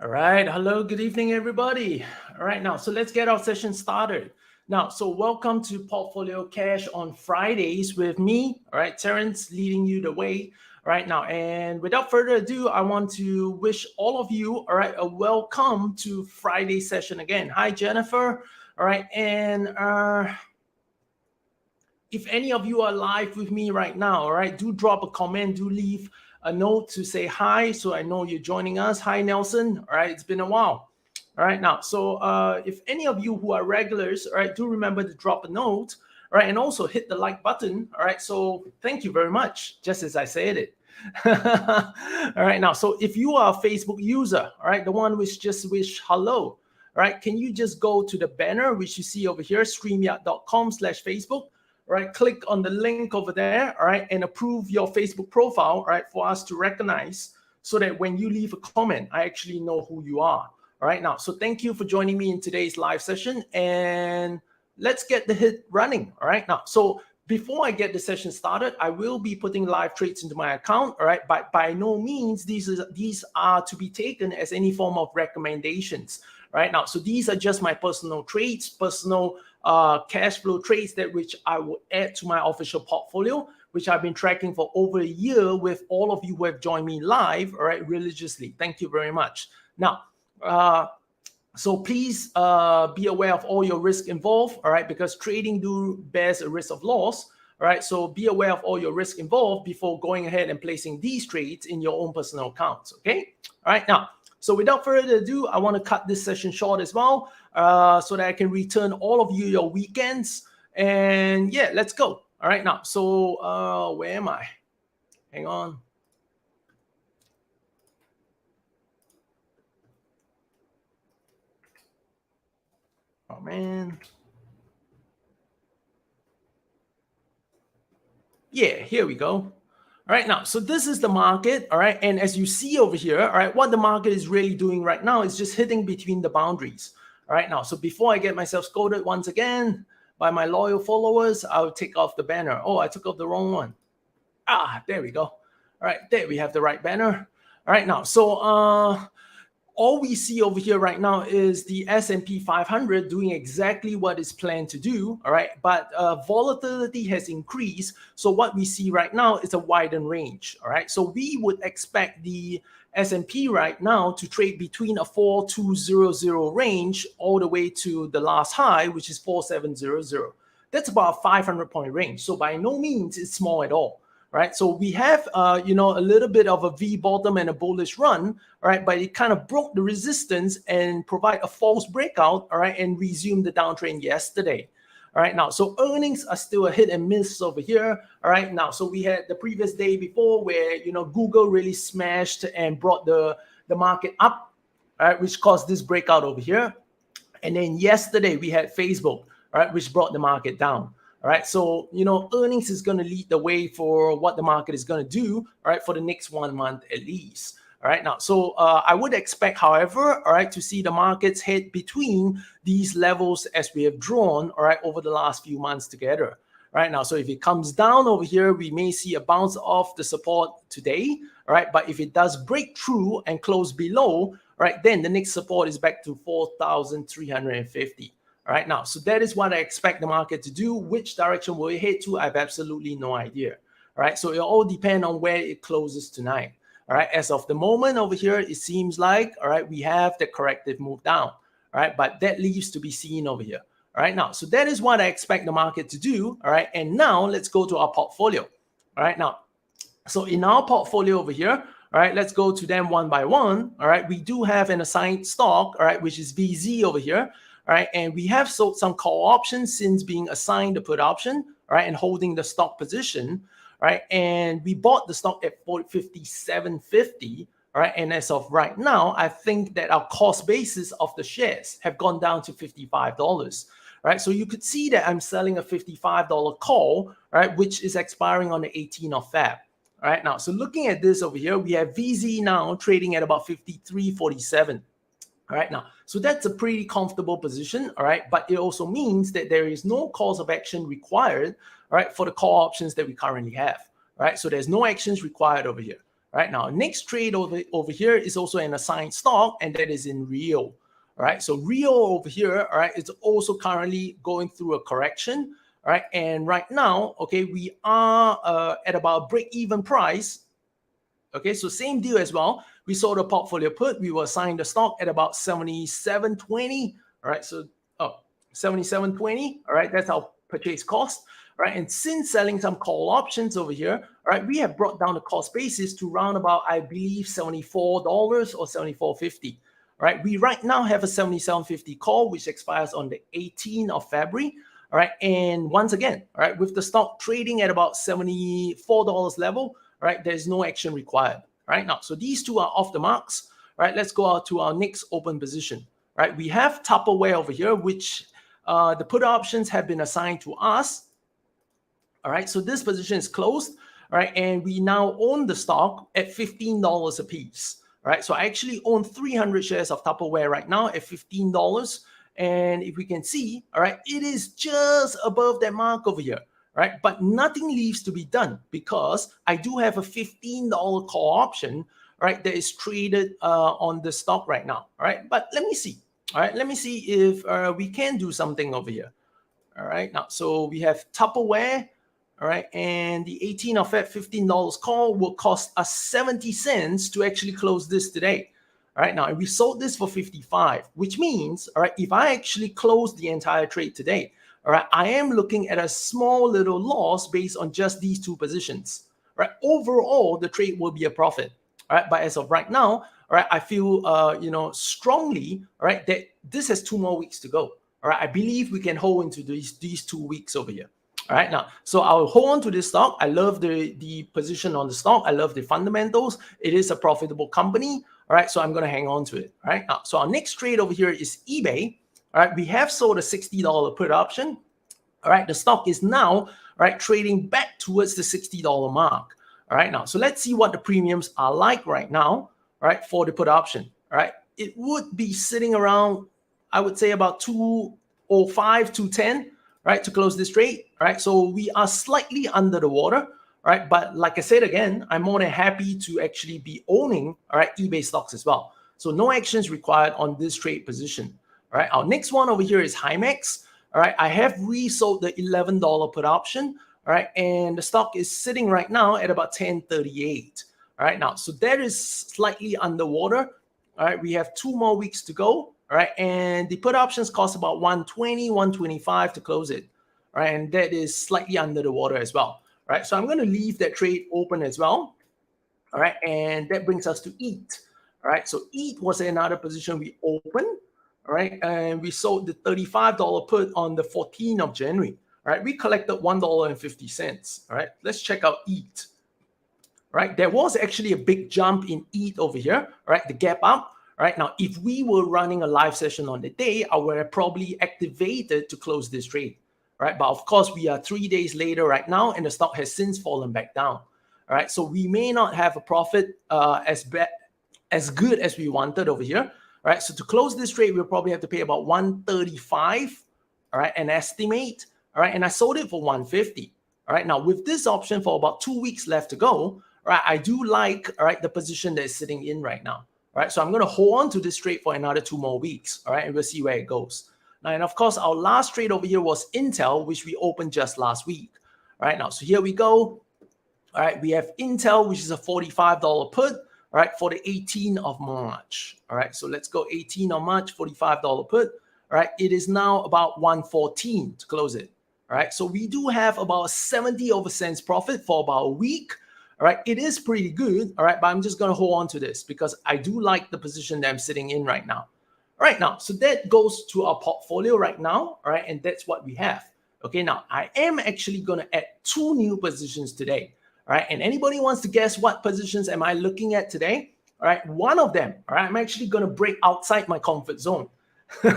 All right. Hello. Good evening, everybody. All right. Now, so let's get our session started. Now, so welcome to Portfolio Cash on Fridays with me. All right. Terence leading you the way. All right. Now, and without further ado, I want to wish all of you, all right, a welcome to Friday session again. Hi, Jennifer. All right. And if any of you are live with me right now, all right, do drop a comment, do leave a note to say hi so I know you're joining us. Hi, Nelson. All right, it's been a while. All right, now, so if any of you who are regulars, all right, do remember to drop a note, all right, and also hit the like button. All right, so thank you very much, just as I said it. All right, now, so if you are a Facebook user, all right, the one which just wish hello, all right, can you just go to the banner which you see over here, streamyard.com/Facebook, right? Click on the link over there, all right, and approve your Facebook profile, all right, for us to recognize so that when you leave a comment, I actually know who you are. All right, now, so thank you for joining me in today's live session, and let's get the hit running. All right, now, so before I get the session started, I will be putting live trades into my account. All right, but by no means these are to be taken as any form of recommendations. Right now, so these are just my personal trades, personal cash flow trades that which I will add to my official portfolio, which I've been tracking for over a year with all of you who have joined me live, all right, religiously. Thank you very much. Now, so please be aware of all your risk involved, all right, because trading bears a risk of loss, all right, so be aware of all your risk involved before going ahead and placing these trades in your own personal accounts, okay? All right, now, so without further ado, I want to cut this session short as well so that I can return all of you your weekends. And yeah, let's go. All right, now, so where am I? Hang on. Oh, man. Yeah, here we go. All right, now, so this is the market, all right? And as you see over here, all right, what the market is really doing right now is just hitting between the boundaries. All right, now, so before I get myself scolded once again by my loyal followers, I'll take off the banner. Oh, I took off the wrong one. Ah, there we go. All right, there we have the right banner. All right, now, so all we see over here right now is the S&P 500 doing exactly what it's planned to do, all right? But volatility has increased. So what we see right now is a widened range, all right? So we would expect the S&P right now to trade between a 4200 range all the way to the last high, which is 4700. That's about a 500-point range. So by no means it's small at all. Right, so we have, a little bit of a V bottom and a bullish run, all right, but it kind of broke the resistance and provide a false breakout, all right, and resumed the downtrend yesterday. All right, now, so earnings are still a hit and miss over here. All right, now, so we had the previous day before where, Google really smashed and brought the market up, all right, which caused this breakout over here. And then yesterday we had Facebook, all right, which brought the market down. All right, so, earnings is going to lead the way for what the market is going to do, all right, for the next 1 month at least. All right, now, so I would expect, however, all right, to see the markets head between these levels as we have drawn, all right, over the last few months together. All right, now, so if it comes down over here, we may see a bounce off the support today, all right, but if it does break through and close below, all right, then the next support is back to 4,350. All right, now, so that is what I expect the market to do. Which direction will it head to? I have absolutely no idea. All right, so it all depends on where it closes tonight. All right, as of the moment over here, it seems like, all right, we have the corrective move down. All right, but that leaves to be seen over here. All right, now, so that is what I expect the market to do. All right, and now let's go to our portfolio. All right, now, so in our portfolio over here, all right, let's go to them one by one. All right, we do have an assigned stock, all right, which is VZ over here. All right, and we have sold some call options since being assigned the put option, all right, and holding the stock position, all right, and we bought the stock at 57.50, all right, and as of right now, I think that our cost basis of the shares have gone down to $55, all right, so you could see that I'm selling a $55 call, all right, which is expiring on the 18th of Feb. All right, now, so looking at this over here, we have VZ now trading at about 53.47. All right, now, so that's a pretty comfortable position, all right, but it also means that there is no cause of action required, all right, for the call options that we currently have, all right, so there's no actions required over here, Right now, next trade over here is also an assigned stock, and that is in Rio. All right, so Rio over here, all right, it's also currently going through a correction. All right, and right now, okay, we are at about break-even price. Okay, so same deal as well. We sold a portfolio put. We were assigned the stock at about 77.20. All right, so 77.20. All right, that's our purchase cost. All right, and since selling some call options over here, all right, we have brought down the cost basis to round about, I believe, $74 or $74.50. All right, we right now have a $77.50 call, which expires on the 18th of February. All right, and once again, all right, with the stock trading at about $74 level, all right, there's no action required. All right, now, so these two are off the marks. All right, let's go out to our next open position. All right, we have Tupperware over here, which the put options have been assigned to us. All right, so this position is closed. All right, and we now own the stock at $15 a piece. All right, so I actually own 300 shares of Tupperware right now at $15. And if we can see, all right, it is just above that mark over here. Right, but nothing leaves to be done because I do have a $15 call option, right, that is traded on the stock right now. All right, but let me see. All right, let me see if we can do something over here. All right, now, so we have Tupperware. All right, and the 18 of that $15 call will cost us 70 cents to actually close this today. All right, now, and we sold this for 55, which means, all right, if I actually close the entire trade today, all right, I am looking at a small little loss based on just these two positions. All right, overall, the trade will be a profit. All right, but as of right now, all right, I feel strongly, all right, that this has 2 more weeks to go. All right, I believe we can hold into these 2 weeks over here. All right, now, so I'll hold on to this stock. I love the position on the stock. I love the fundamentals. It is a profitable company. All right, so I'm going to hang on to it. All right, now, so our next trade over here is eBay. All right, we have sold a $60 put option. All right, the stock is now, all right, trading back towards the $60 mark. All right, now, so let's see what the premiums are like right now, all right, for the put option. All right, it would be sitting around, I would say, about 205, 210, right, to close this trade. All right, so we are slightly under the water. All right, but like I said again, I'm more than happy to actually be owning, all right, eBay stocks as well. So no actions required on this trade position. All right, our next one over here is Hymex. All right, I have resold the $11 put option. All right, and the stock is sitting right now at about 10.38. All right, now, so that is slightly underwater. All right, we have 2 more weeks to go. All right, and the put options cost about 120, 125 to close it. All right, and that is slightly under the water as well. All right, so I'm going to leave that trade open as well. All right, and that brings us to EAT. All right, so EAT was another position we opened. All right, and we sold the $35 put on the 14th of January. All right, we collected $1.50. All right, let's check out EAT. All right, there was actually a big jump in EAT over here. All right, the gap up. All right, now if we were running a live session on the day, I would have probably activated to close this trade. All right, but of course we are 3 days later right now, and the stock has since fallen back down. All right, so we may not have a profit as good as we wanted over here. All right, so to close this trade, we'll probably have to pay about 135, all right, an estimate, all right, and I sold it for 150. All right, now with this option for about 2 weeks left to go, all right, I do like, all right, the position that is sitting in right now. All right, so I'm going to hold on to this trade for another 2 more weeks, all right, and we'll see where it goes. Now, and of course, our last trade over here was Intel, which we opened just last week. All right, now, so here we go. All right, we have Intel, which is a $45 put. All right, for the 18th of March. All right, so let's go 18th of March, $45 put. All right, it is now about 114 to close it. All right, so we do have about 70 over cents profit for about a week. All right, it is pretty good. All right, but I'm just going to hold on to this because I do like the position that I'm sitting in right now. All right, now, so that goes to our portfolio right now. All right, and that's what we have. Okay, now I am actually going to add 2 new positions today. All right, and anybody wants to guess what positions am I looking at today? All right, one of them, all right, I'm actually going to break outside my comfort zone. All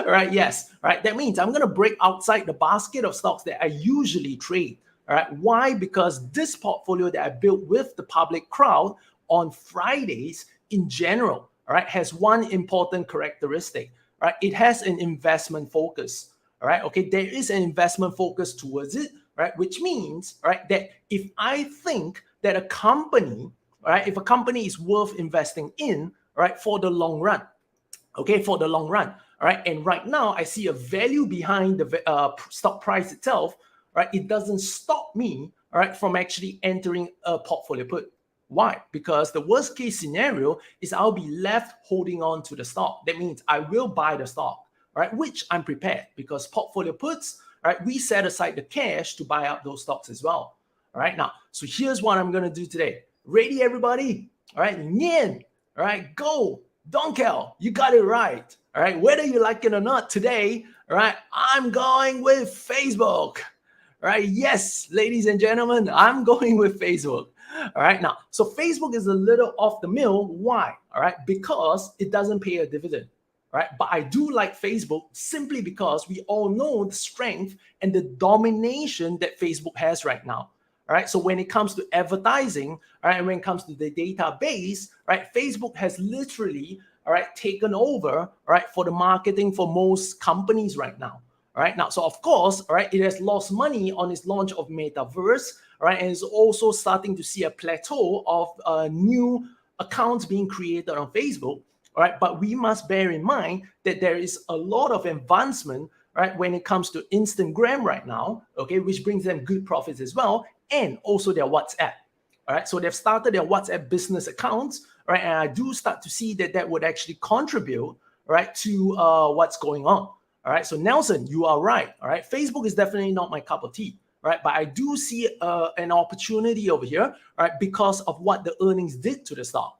right, yes, all right, that means I'm going to break outside the basket of stocks that I usually trade. All right, why? Because this portfolio that I built with the public crowd on Fridays in general, all right, has one important characteristic. All right, it has an investment focus. All right, okay, there is an investment focus towards it. Right, which means, right, that if I think that a company, all right, if a company is worth investing in, all right, for the long run. Okay, for the long run. All right, and right now I see a value behind the stock price itself. Right, it doesn't stop me, all right, from actually entering a portfolio put. Why? Because the worst case scenario is I'll be left holding on to the stock. That means I will buy the stock, right? Which I'm prepared, because portfolio puts, right, we set aside the cash to buy up those stocks as well. All right, now, so here's what I'm going to do today. Ready, everybody? All right, Nien, all right, go. Donkel, you got it right. All right, whether you like it or not today, all right, I'm going with Facebook. All right, yes, ladies and gentlemen, I'm going with Facebook. All right, now, so Facebook is a little off the mill. Why? All right, because it doesn't pay a dividend. All right, but I do like Facebook simply because we all know the strength and the domination that Facebook has right now. All right, so when it comes to advertising, all right, and when it comes to the database, right, Facebook has literally, all right, taken over, all right, for the marketing for most companies right now. All right, now, so of course, all right, it has lost money on its launch of Metaverse, all right, and it's also starting to see a plateau of new accounts being created on Facebook. All right, but we must bear in mind that there is a lot of advancement, right, when it comes to Instagram right now, okay, which brings them good profits as well, and also their WhatsApp. All right, so they've started their WhatsApp business accounts, right, and I do start to see that that would actually contribute, right, to what's going on. All right, so Nelson, you are right. All right, Facebook is definitely not my cup of tea. Right, but I do see an opportunity over here, right, because of what the earnings did to the stock.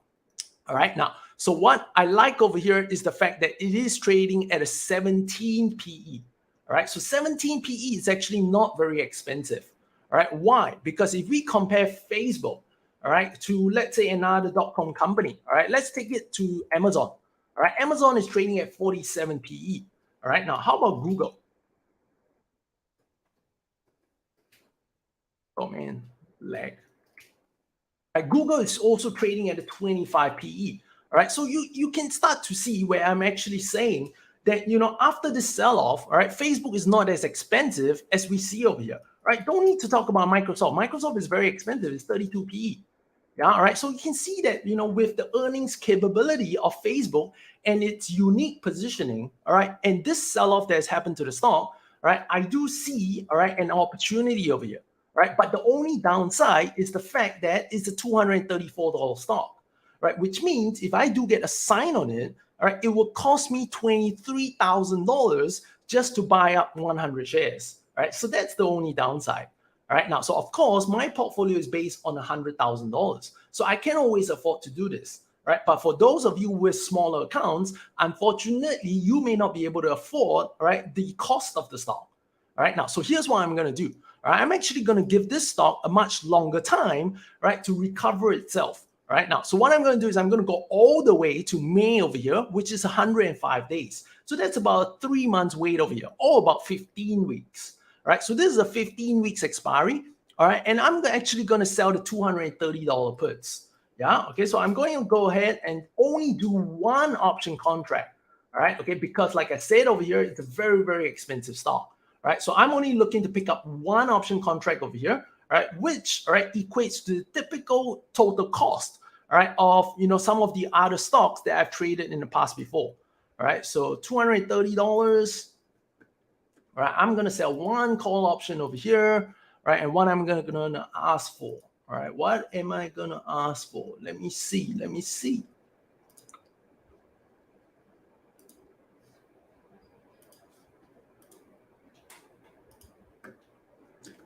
All right, now, so what I like over here is the fact that it is trading at a 17 PE. All right, so 17 PE is actually not very expensive. All right, why? Because if we compare Facebook, all right, to let's say another .com company, all right, let's take it to Amazon. All right, Amazon is trading at 47 PE. All right, now how about Google? Oh man, lag. Google is also trading at a 25 PE. All right, so you can start to see where I'm actually saying that, you know, after this sell-off, all right, Facebook is not as expensive as we see over here. All right, don't need to talk about Microsoft. Microsoft is very expensive. It's 32 PE. Yeah, all right. So you can see that, you know, with the earnings capability of Facebook and its unique positioning, all right, and this sell-off that has happened to the stock, all right, I do see, all right, an opportunity over here, right? But the only downside is the fact that it's a $234 stock, right? Which means if I do get a sign on it, all right, it will cost me $23,000 just to buy up 100 shares, right? So that's the only downside. All right, now, so of course, my portfolio is based on $100,000. So I can always afford to do this, right? But for those of you with smaller accounts, unfortunately, you may not be able to afford, right, the cost of the stock. All right, now, so here's what I'm going to do. All right, I'm actually going to give this stock a much longer time, right, to recover itself. All right, now, so what I'm going to do is I'm going to go all the way to May over here, which is 105 days. So that's about 3 months wait over here, or about 15 weeks. All right, so this is a 15 weeks expiry. All right, and I'm actually going to sell the $230 puts. Yeah, okay, so I'm going to go ahead and only do one option contract. All right, okay, because like I said over here, it's a very, very expensive stock. All right, so I'm only looking to pick up one option contract over here, all right, which, all right, equates to the typical total cost, all right, of, you know, some of the other stocks that I've traded in the past before. All right, so $230. All right, I'm going to sell one call option over here, right? And what I'm going to ask for. All right, what am I going to ask for? Let me see. Let me see.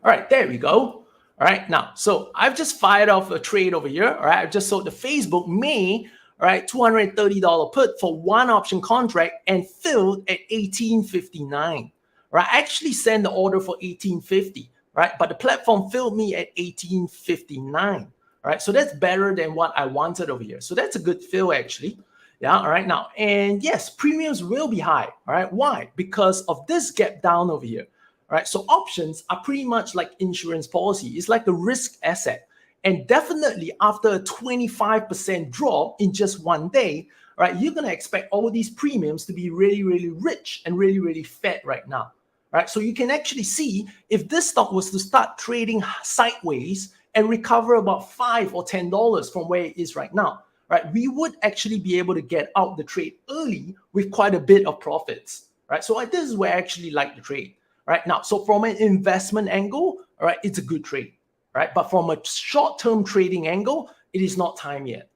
All right, there we go. All right, now, so I've just fired off a trade over here. All right, I've just sold the Facebook May, all right, $230 put for one option contract and filled at 1859. Right, I actually sent the order for 1850, right? But the platform filled me at 1859, right? So that's better than what I wanted over here. So that's a good fill actually. Yeah, all right now. And yes, premiums will be high, all right? Why? Because of this gap down over here, all right? So options are pretty much like insurance policy. It's like a risk asset. And definitely after a 25% drop in just one day, right, you're going to expect all these premiums to be really, really rich and really, really fat right now. Right, so you can actually see if this stock was to start trading sideways and recover about $5 or $10 from where it is right now, right, we would actually be able to get out the trade early with quite a bit of profits, right? So this is where I actually like the trade, right? Now, so from an investment angle, all right, it's a good trade, right? But from a short-term trading angle, it is not time yet,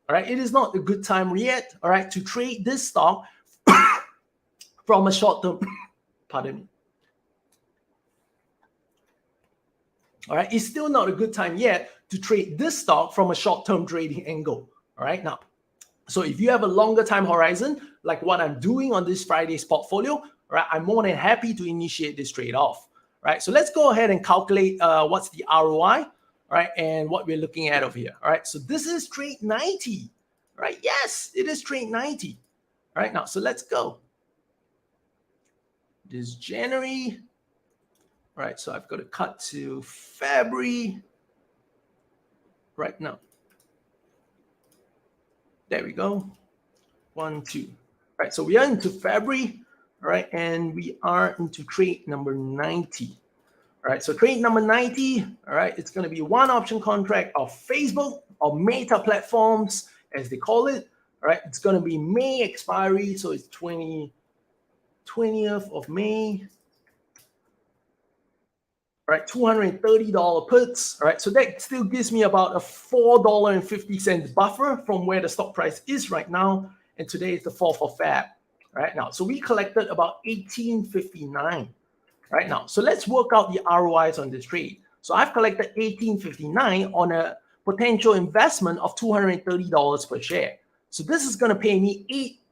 all right? It is not a good time yet, all right, to trade this stock from a short-term, pardon me. All right, it's still not a good time yet to trade this stock from a short-term trading angle. All right, now, so if you have a longer time horizon, like what I'm doing on this Friday's portfolio, right, I'm more than happy to initiate this trade off. Right, so let's go ahead and calculate what's the ROI, right, and what we're looking at over here. All right, so this is trade 90, right? Yes, it is trade 90. All right, now, so let's go. This is January. All right, so I've got to cut to February right now. There we go. 1, 2. All right, so we are into February, all right, and we are into trade number 90. All right, so trade number 90, all right, it's going to be one option contract of Facebook or Meta platforms, as they call it. All right, it's going to be May expiry, so it's 20th of May. All right, $230 puts. All right, so that still gives me about a $4.50 buffer from where the stock price is right now. And today is the 4th of Feb. All right, now, so we collected about $18.59. Right now, so let's work out the ROIs on this trade. So I've collected $18.59 on a potential investment of $230 per share. So this is going to pay me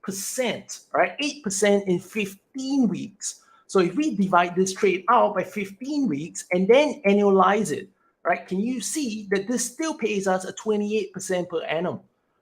8%, right? 8% in 15 weeks. So if we divide this trade out by 15 weeks and then annualize it, right, can you see that this still pays us a 28% per annum,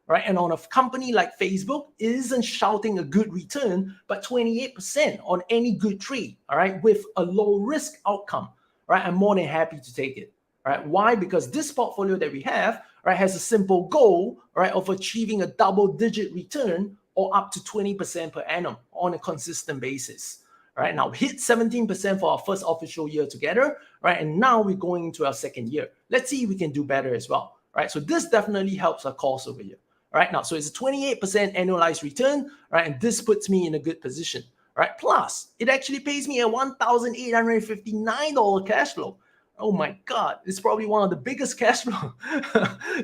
right? And on a company like Facebook, it isn't shouting a good return, but 28% on any good trade, all right, with a low risk outcome, right? I'm more than happy to take it, right? Why? Because this portfolio that we have, right, has a simple goal, right, of achieving a double-digit return or up to 20% per annum on a consistent basis. Right now, we hit 17% for our first official year together, right? And now we're going into our second year. Let's see if we can do better as well, right? So this definitely helps our cause over here, right? Now, so it's a 28% annualized return, right? And this puts me in a good position, right? Plus, it actually pays me a $1,859 cash flow. Oh my God, it's probably one of the biggest cash flow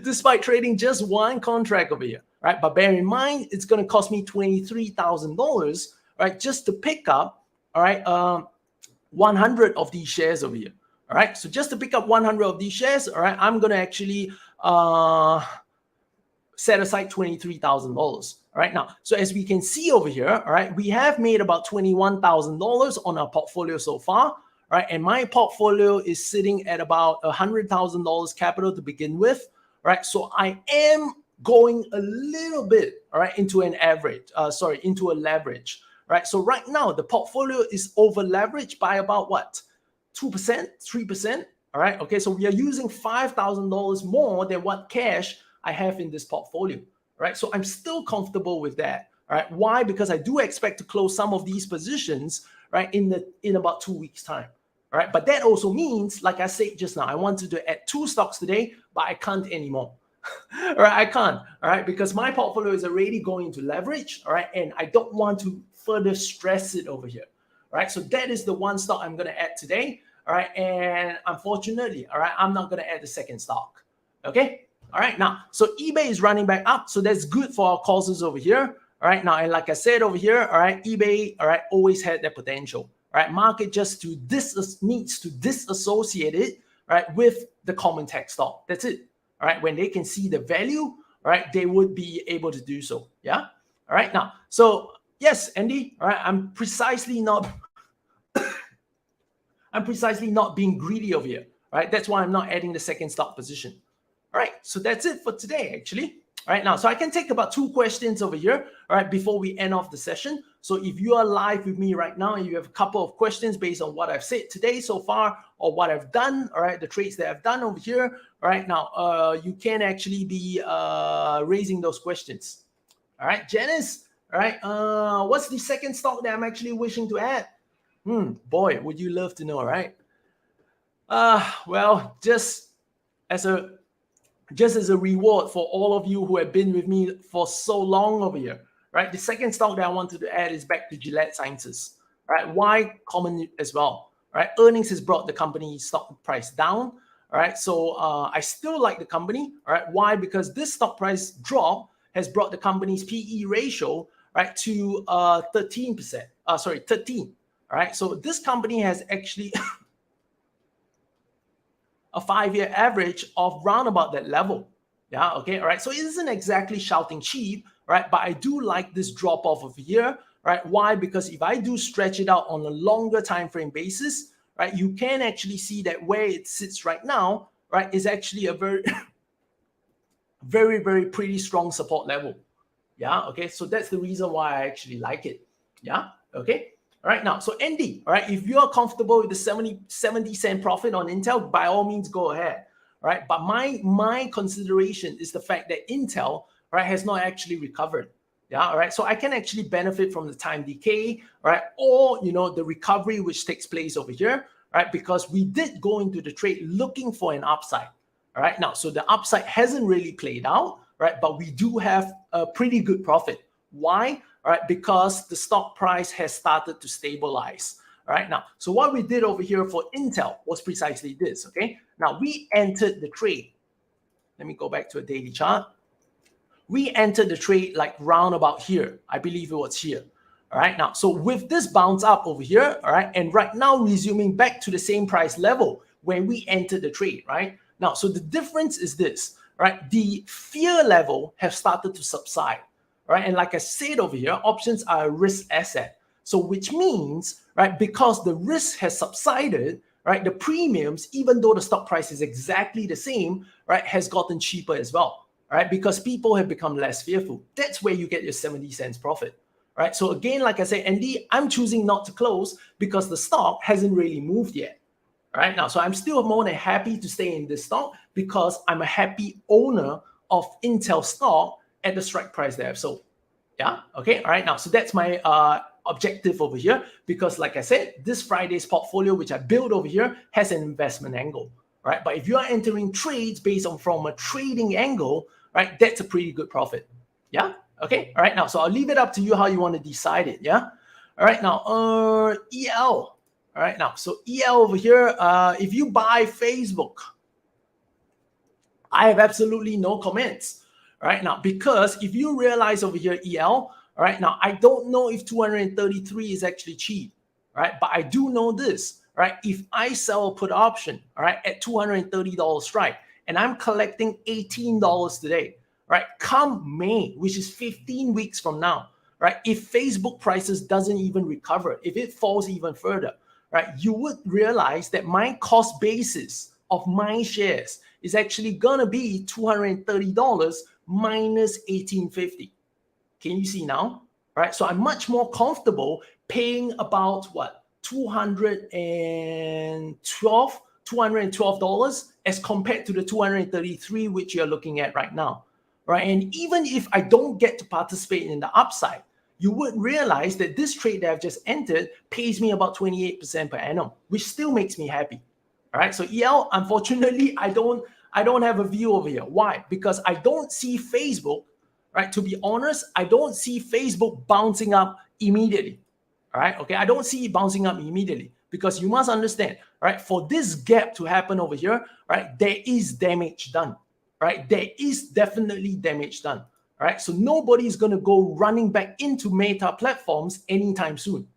despite trading just one contract over here, right? But bear in mind, it's going to cost me $23,000, right? Just to pick up, all right, 100 of these shares over here. All right, so just to pick up 100 of these shares, all right, I'm going to actually set aside $23,000. All right, now, so as we can see over here, all right, we have made about $21,000 on our portfolio so far. All right, and my portfolio is sitting at about $100,000 capital to begin with. All right, so I am going a little bit, all right, into an average, into a leverage. Right, so right now the portfolio is over leveraged by about what, 2%, 3%. All right, okay, so we are using $5,000 more than what cash I have in this portfolio. Right, so I'm still comfortable with that. All right, why? Because I do expect to close some of these positions, right, in about 2 weeks' time. All right, but that also means, like I said just now, I wanted to add 2 stocks today, but I can't anymore. All right, I can't. All right, because my portfolio is already going into leverage. All right, and I don't want to further stress it over here. All right, so that is the one stock I'm going to add today. All right, and unfortunately, all right, I'm not going to add the second stock. Okay, all right, now, so eBay is running back up, so that's good for our causes over here. All right, now, and like I said over here, all right, eBay, all right, always had that potential. All right, market just needs to disassociate it, right, with the common tech stock. That's it. All right, when they can see the value, all right, they would be able to do so. Yeah. All right, now, so yes, Andy, all right, I'm precisely not being greedy over here. All right, that's why I'm not adding the second stock position. All right, so that's it for today, actually. All right, now, so I can take about 2 questions over here, all right, before we end off the session. So if you are live with me right now and you have a couple of questions based on what I've said today so far or what I've done, all right, the trades that I've done over here, all right, now, you can actually be raising those questions. All right, Janice, all right, what's the second stock that I'm actually wishing to add? Boy, would you love to know, right? Well, just just as a reward for all of you who have been with me for so long over here, right? The second stock that I wanted to add is back to Gillette Sciences, right? Why common as well, right? Earnings has brought the company stock price down, all right? So I still like the company, all right? Why? Because this stock price drop has brought the company's PE ratio, right, to 13%. 13. All right. So this company has actually a 5-year average of round about that level. Yeah. Okay. All right. So it isn't exactly shouting cheap, right? But I do like this drop off of here, right? Why? Because if I do stretch it out on a longer time frame basis, right, you can actually see that where it sits right now, right, is actually a very, very pretty strong support level. Yeah. Okay. So that's the reason why I actually like it. Yeah. Okay. All right. Now, so Andy, all right, if you are comfortable with the 70-cent profit on Intel, by all means, go ahead. All right. But my consideration is the fact that Intel, right, has not actually recovered. Yeah. All right. So I can actually benefit from the time decay, right, or, you know, the recovery which takes place over here, right, because we did go into the trade looking for an upside. All right. Now, so the upside hasn't really played out, right, but we do have a pretty good profit. Why? All right, because the stock price has started to stabilize. All right, now, so what we did over here for Intel was precisely this. Okay, now we entered the trade. Let me go back to a daily chart. We entered the trade like round about here. I believe it was here. All right, now, so with this bounce up over here, all right, and right now resuming back to the same price level when we entered the trade, right? Now, so the difference is this, right? The fear level has started to subside. Right? And like I said over here, options are a risk asset. So which means, right, because the risk has subsided, right, the premiums, even though the stock price is exactly the same, right, has gotten cheaper as well, right? Because people have become less fearful. That's where you get your 70 cents profit, right? So again, like I said, Andy, I'm choosing not to close because the stock hasn't really moved yet. Right now, so I'm still more than happy to stay in this stock because I'm a happy owner of Intel stock at the strike price there. So yeah, okay, all right, now, so that's my objective over here because like I said, this Friday's portfolio, which I built over here, has an investment angle, right? But if you are entering trades based on from a trading angle, right, that's a pretty good profit. Yeah, okay, all right, now, so I'll leave it up to you how you want to decide it, yeah? All right, now, EL. All right, now, so EL over here, if you buy Facebook, I have absolutely no comments. All right, now, because if you realize over here, EL, all right, now, I don't know if 233 is actually cheap, right? But I do know this, right? If I sell a put option, all right, at $230 strike, and I'm collecting $18 today, right? Come May, which is 15 weeks from now, right? If Facebook prices doesn't even recover, if it falls even further, right, you would realize that my cost basis of my shares is actually gonna be $230 minus $18.50. Can you see now? All right, so I'm much more comfortable paying about what, $212 as compared to the 233 which you're looking at right now, right? And even if I don't get to participate in the upside, you would realize that this trade that I've just entered pays me about 28% per annum, which still makes me happy. All right, so EL, unfortunately, I don't have a view over here. Why? Because I don't see Facebook, right? To be honest, I don't see Facebook bouncing up immediately. All right, okay, I don't see it bouncing up immediately because you must understand, right? For this gap to happen over here, right, there is damage done, right? There is definitely damage done. All right, so nobody is going to go running back into Meta platforms anytime soon.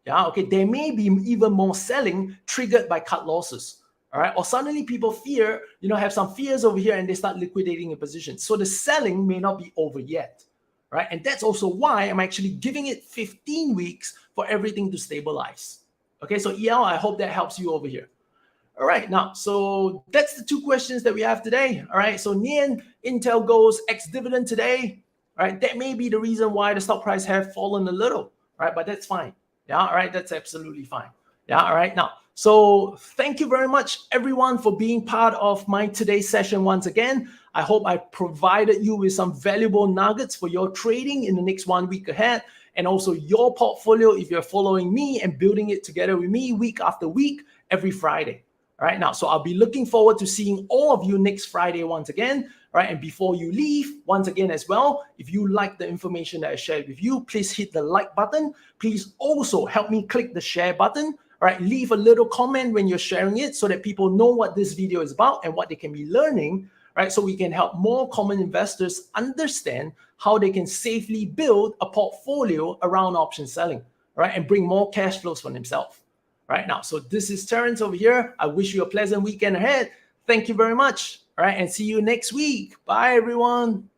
Yeah, okay, there may be even more selling triggered by cut losses. All right, or suddenly people fear, you know, have some fears over here and they start liquidating a position. So the selling may not be over yet. Right, and that's also why I'm actually giving it 15 weeks for everything to stabilize. Okay, so EL, I hope that helps you over here. All right, now, so that's the two questions that we have today. All right, so Nian, Intel goes ex-dividend today. All right, that may be the reason why the stock price have fallen a little. Right, but that's fine. Yeah, all right, that's absolutely fine. Yeah, all right, now, so thank you very much, everyone, for being part of my today's session once again. I hope I provided you with some valuable nuggets for your trading in the next 1 week ahead, and also your portfolio if you're following me and building it together with me week after week, every Friday. All right, now, so I'll be looking forward to seeing all of you next Friday once again. All right, and before you leave, once again as well, if you like the information that I shared with you, please hit the like button. Please also help me click the share button. All right, leave a little comment when you're sharing it so that people know what this video is about and what they can be learning, right? So we can help more common investors understand how they can safely build a portfolio around option selling, right? And bring more cash flows for themselves. Right now, so this is Terence over here. I wish you a pleasant weekend ahead. Thank you very much. All right, and see you next week. Bye, everyone.